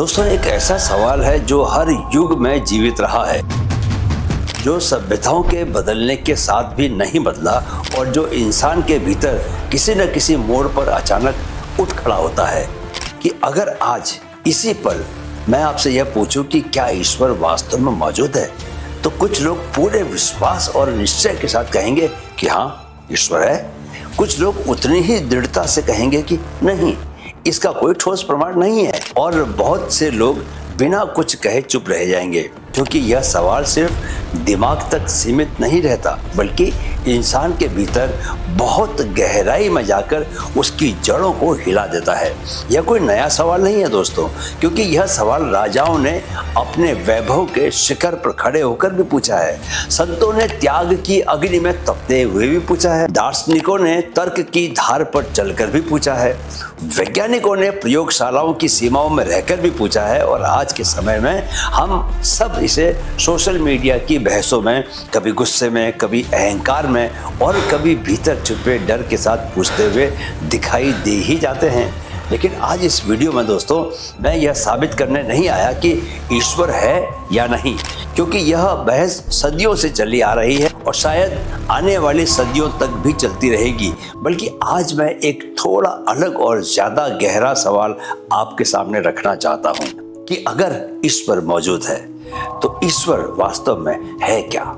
दोस्तों, एक ऐसा सवाल है जो हर युग में जीवित रहा है, जो सभ्यताओं के बदलने के साथ भी नहीं बदला और जो इंसान के भीतर किसी न किसी मोड़ पर अचानक उठ खड़ा होता है कि अगर आज इसी पल मैं आपसे यह पूछूं कि क्या ईश्वर वास्तव में मौजूद है, तो कुछ लोग पूरे विश्वास और निश्चय के साथ कहेंगे कि हाँ, ईश्वर है। कुछ लोग उतनी ही दृढ़ता से कहेंगे कि नहीं, इसका कोई ठोस प्रमाण नहीं है। और बहुत से लोग बिना कुछ कहे चुप रह जाएंगे, क्योंकि यह सवाल सिर्फ दिमाग तक सीमित नहीं रहता, बल्कि इंसान के भीतर बहुत गहराई में जाकर उसकी जड़ों को हिला देता है। यह कोई नया सवाल नहीं है दोस्तों, क्योंकि यह सवाल राजाओं ने अपने वैभव के शिखर पर खड़े होकर भी पूछा है, संतों ने त्याग की अग्नि में तपते हुए भी पूछा है, दार्शनिकों ने तर्क की धार पर चलकर भी पूछा है, वैज्ञानिकों ने प्रयोगशालाओं की सीमाओं में रहकर भी पूछा है, और आज के समय में हम सब इसे सोशल मीडिया की बहसों में, कभी गुस्से में, कभी अहंकार में और कभी भीतर छुपे डर के साथ पूछते हुए दिखाई दे ही जाते हैं। लेकिन आज इस वीडियो में दोस्तों, मैं यह साबित करने नहीं आया कि ईश्वर है या नहीं, क्योंकि यह बहस सदियों से चली आ रही है और शायद आने वाली सदियों तक भी चलती रहेगी। बल्कि आज मैं एक थोड़ा अलग और ज़्यादा गहरा सवाल आपके सामने रखना चाहता हूँ कि अगर ईश्वर मौजूद है तो ईश्वर वास्तव में है क्या।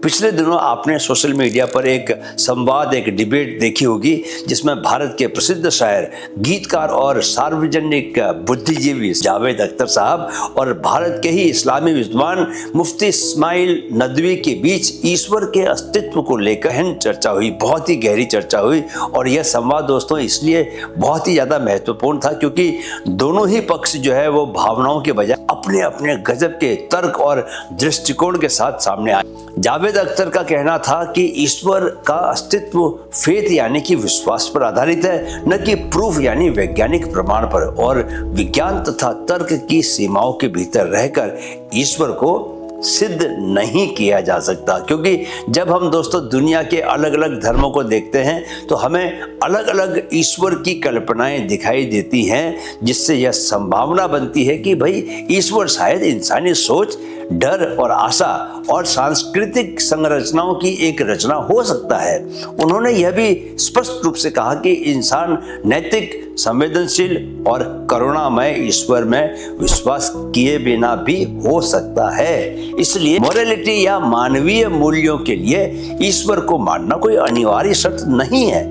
पिछले दिनों आपने सोशल मीडिया पर एक संवाद, एक डिबेट देखी होगी, जिसमें भारत के प्रसिद्ध शायर, गीतकार और सार्वजनिक बुद्धिजीवी जावेद अख्तर साहब और भारत के ही इस्लामी विद्वान मुफ्ती इस्माइल नदवी के बीच ईश्वर के अस्तित्व को लेकर चर्चा हुई, बहुत ही गहरी चर्चा हुई। और यह संवाद दोस्तों इसलिए बहुत ही ज़्यादा महत्वपूर्ण था क्योंकि दोनों ही पक्ष जो है वो भावनाओं के बजाय अपने अपने गजब के तर्क और दृष्टिकोण के साथ सामने आए। जावेद अख्तर का कहना था कि ईश्वर का अस्तित्व फेथ यानी कि विश्वास पर आधारित है, न कि प्रूफ यानी वैज्ञानिक प्रमाण पर, और विज्ञान तथा तर्क की सीमाओं के भीतर रहकर ईश्वर को सिद्ध नहीं किया जा सकता। क्योंकि जब हम दोस्तों दुनिया के अलग अलग धर्मों को देखते हैं तो हमें अलग अलग ईश्वर की कल्पनाएं दिखाई देती हैं, जिससे यह संभावना बनती है कि भाई ईश्वर शायद इंसानी सोच, डर और आशा और सांस्कृतिक संरचनाओं की एक रचना हो सकता है। उन्होंने यह भी स्पष्ट रूप से कहा कि इंसान नैतिक, संवेदनशील और करुणामय ईश्वर में विश्वास किए बिना भी हो सकता है। इसलिए मोरालिटी या मानवीय मूल्यों के लिए ईश्वर को मानना कोई अनिवार्य शर्त नहीं है।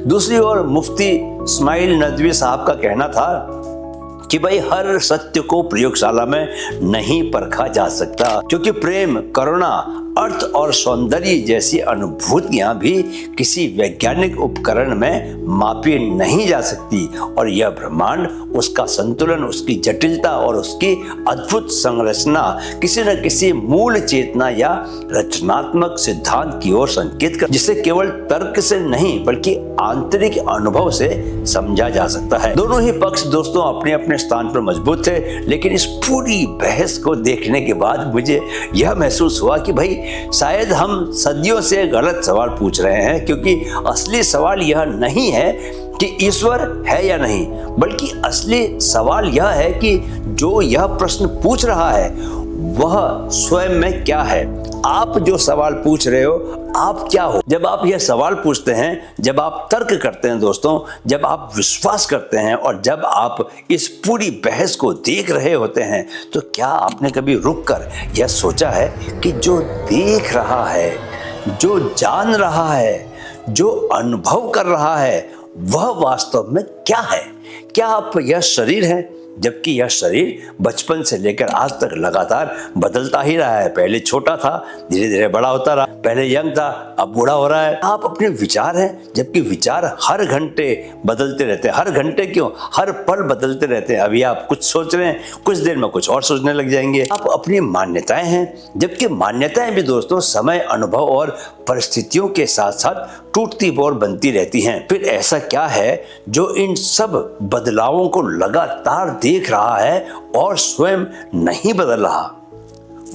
दूसरी ओर मुफ्ती इस्माइल नदवी साहब का कहना था कि भाई हर सत्य को प्रयोगशाला में नहीं परखा जा सकता, क्योंकि प्रेम, करुणा, अर्थ और सौंदर्य जैसी अनुभूतियां भी किसी वैज्ञानिक उपकरण में मापी नहीं जा सकती। और यह ब्रह्मांड, उसका संतुलन, उसकी जटिलता और उसकी अद्भुत संरचना किसी न किसी मूल चेतना या रचनात्मक सिद्धांत की ओर संकेत कर, जिसे केवल तर्क से नहीं बल्कि आंतरिक अनुभव से समझा जा सकता है। दोनों ही पक्ष दोस्तों अपने अपने स्थान पर मजबूत थे, लेकिन इस पूरी बहस को देखने के बाद मुझे यह महसूस हुआ कि भाई शायद हम सदियों से गलत सवाल पूछ रहे हैं, क्योंकि असली सवाल यह नहीं है कि ईश्वर है या नहीं, बल्कि असली सवाल यह है कि जो यह प्रश्न पूछ रहा है वह स्वयं में क्या है। आप जो सवाल पूछ रहे हो, आप क्या हो। जब आप यह सवाल पूछते हैं, जब आप तर्क करते हैं दोस्तों, जब आप विश्वास करते हैं और जब आप इस पूरी बहस को देख रहे होते हैं, तो क्या आपने कभी रुककर यह सोचा है कि जो देख रहा है, जो जान रहा है, जो अनुभव कर रहा है, वह वास्तव में क्या है। क्या आप यह शरीर है, जबकि यह शरीर बचपन से लेकर आज तक लगातार बदलता ही रहा है। पहले छोटा था, धीरे धीरे बड़ा होता रहा, पहले यंग था, अब बूढ़ा हो रहा है। आप अपने विचार हैं, जबकि विचार हर घंटे बदलते रहते हैं। हर घंटे क्यों, हर पल बदलते रहते हैं। अभी आप कुछ सोच रहे हैं, कुछ देर में कुछ और सोचने लग जाएंगे। आप अपनी मान्यताएं हैं, जबकि मान्यताएं भी दोस्तों समय, अनुभव और परिस्थितियों के साथ साथ टूटती और बनती रहती हैं। फिर ऐसा क्या है जो इन सब बदलावों को लगातार देख रहा है और स्वयं नहीं बदल रहा?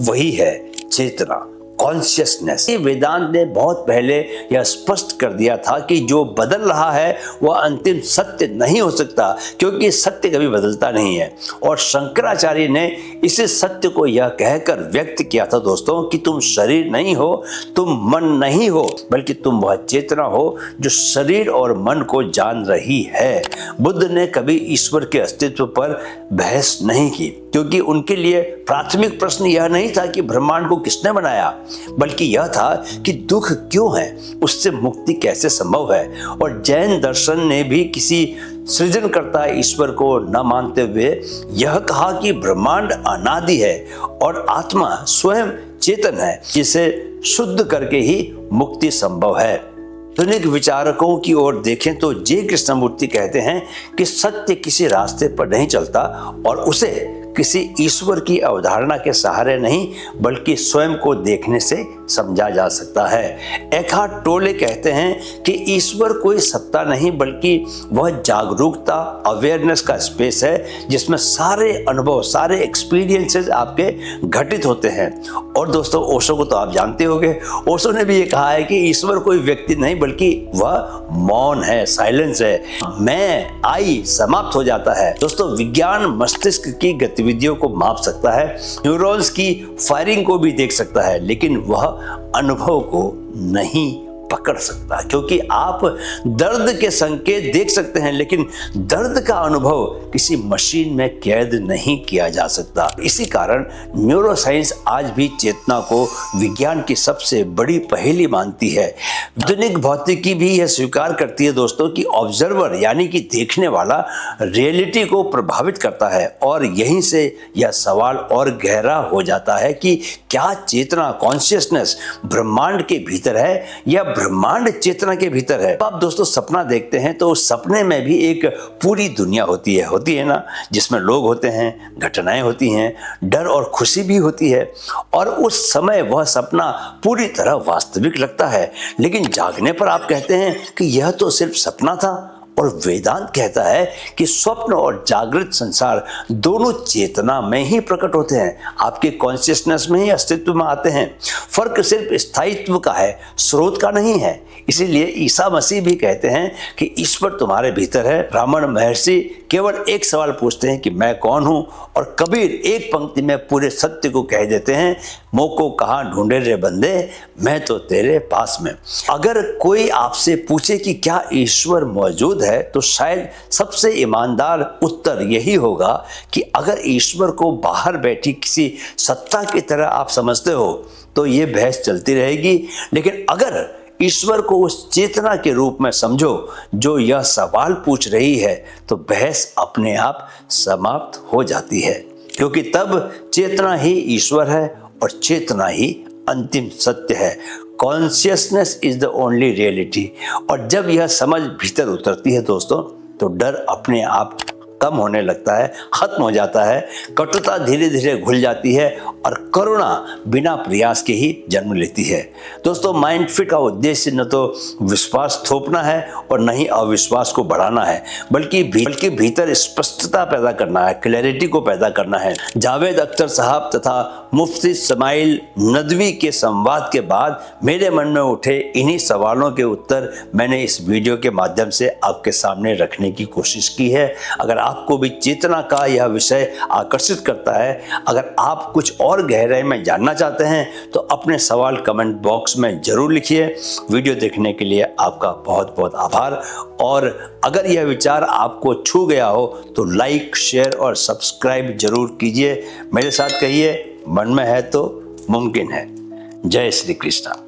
वही है चेतना, कॉन्शियसनेस। वेदांत ने बहुत पहले यह स्पष्ट कर दिया था कि जो बदल रहा है वह अंतिम सत्य नहीं हो सकता, क्योंकि सत्य कभी बदलता नहीं है। और शंकराचार्य ने इसी सत्य को यह कहकर व्यक्त किया था दोस्तों कि तुम शरीर नहीं हो, तुम मन नहीं हो, बल्कि तुम वह चेतना हो जो शरीर और मन को जान रही है। बुद्ध ने कभी ईश्वर के अस्तित्व पर बहस नहीं की, क्योंकि उनके लिए प्राथमिक प्रश्न यह नहीं था कि ब्रह्मांड को किसने बनाया, बल्कि यह था कि दुख क्यों है, उससे मुक्ति कैसे संभव है। और जैन दर्शन ने भी किसी सृजनकर्ता ईश्वर को न मानते हुए यह कहा कि ब्रह्मांड अनादि है और आत्मा स्वयं चेतन है, जिसे शुद्ध करके ही मुक्ति संभव है। आधुनिक विचारकों की ओर देखें तो जे कृष्णमूर्ति कहते हैं कि सत्य किसी रास्ते पर नहीं चलता और उसे किसी ईश्वर की अवधारणा के सहारे नहीं, बल्कि स्वयं को देखने से समझा जा सकता है। एखार्ट टोले कहते हैं कि ईश्वर कोई सत्ता नहीं, बल्कि वह जागरूकता, अवेयरनेस का स्पेस है जिसमें सारे अनुभव, सारे एक्सपीरियंसेस आपके घटित होते हैं। और दोस्तों, ओशो को तो आप जानते होंगे। ओशो ने भी ये कहा है कि ईश्वर कोई व्यक्ति नहीं, बल्कि वह मौन है, साइलेंस है। मैं आई समाप्त हो जाता है। दोस्तों, विज्ञान मस्तिष्क की गतिविधियों को माप सकता है, न्यूरॉन्स की फायरिंग को भी देख सकता है, लेकिन वह अनुभव को नहीं पकड़ सकता, क्योंकि आप दर्द के संकेत देख सकते हैं, लेकिन दर्द का अनुभव किसी मशीन में कैद नहीं किया जा सकता। इसी कारण न्यूरोसाइंस आज भी चेतना को विज्ञान की सबसे बड़ी पहेली मानती है। आधुनिक भौतिकी भी यह स्वीकार करती है दोस्तों कि ऑब्जर्वर यानी कि देखने वाला रियलिटी को प्रभावित करता है। और यहीं से यह सवाल और गहरा हो जाता है कि क्या चेतना, कॉन्शियसनेस ब्रह्मांड के भीतर है या ब्रह्मांड चेतना के भीतर है। आप दोस्तों सपना देखते हैं तो उस सपने में भी एक पूरी दुनिया होती है ना, जिसमें लोग होते हैं, घटनाएं होती हैं, डर और खुशी भी होती है। और उस समय वह सपना पूरी तरह वास्तविक लगता है, लेकिन जागने पर आप कहते हैं कि यह तो सिर्फ सपना था। और वेदांत कहता है कि स्वप्न और जागृत संसार दोनों चेतना में ही प्रकट होते हैं, आपके कॉन्शियसनेस में ही अस्तित्व में आते हैं। फर्क सिर्फ स्थायित्व का है, स्रोत का नहीं है। इसीलिए ईसा मसीह भी कहते हैं कि ईश्वर तुम्हारे भीतर है। ब्राह्मण महर्षि केवल एक सवाल पूछते हैं कि मैं कौन हूं, और कबीर एक पंक्ति में पूरे सत्य को कह देते हैं, मोको कहाँ ढूंढे रे बंदे, मैं तो तेरे पास में। अगर कोई आपसे पूछे कि क्या ईश्वर मौजूद है, तो शायद सबसे ईमानदार उत्तर यही होगा कि अगर ईश्वर को बाहर बैठी किसी सत्ता की तरह आप समझते हो तो ये बहस चलती रहेगी। लेकिन अगर ईश्वर को उस चेतना के रूप में समझो जो यह सवाल पूछ रही है, तो बहस अपने आप समाप्त हो जाती है, क्योंकि तब चेतना ही ईश्वर है और चेतना ही अंतिम सत्य है। Consciousness is the only reality. और जब यह समझ भीतर उतरती है दोस्तों, तो डर अपने आप कम होने लगता है, खत्म हो जाता है, कटुता धीरे धीरे घुल जाती है और करुणा बिना प्रयास के ही जन्म लेती है। दोस्तों, माइंड फिट का उद्देश्य न तो विश्वास थोपना है और न ही अविश्वास को बढ़ाना है, बल्कि भीतर स्पष्टता पैदा करना है, क्लैरिटी को पैदा करना है। जावेद अख्तर साहब तथा मुफ्ती इस्माइल नदवी के संवाद के बाद मेरे मन में उठे इन्हीं सवालों के उत्तर मैंने इस वीडियो के माध्यम से आपके सामने रखने की कोशिश की है। अगर आपको भी चेतना का यह विषय आकर्षित करता है, अगर आप कुछ और गहराई में जानना चाहते हैं, तो अपने सवाल कमेंट बॉक्स में जरूर लिखिए। वीडियो देखने के लिए आपका बहुत बहुत आभार। और अगर यह विचार आपको छू गया हो तो लाइक, शेयर और सब्सक्राइब जरूर कीजिए। मेरे साथ कहिए, मन में है तो मुमकिन है। जय श्री कृष्ण।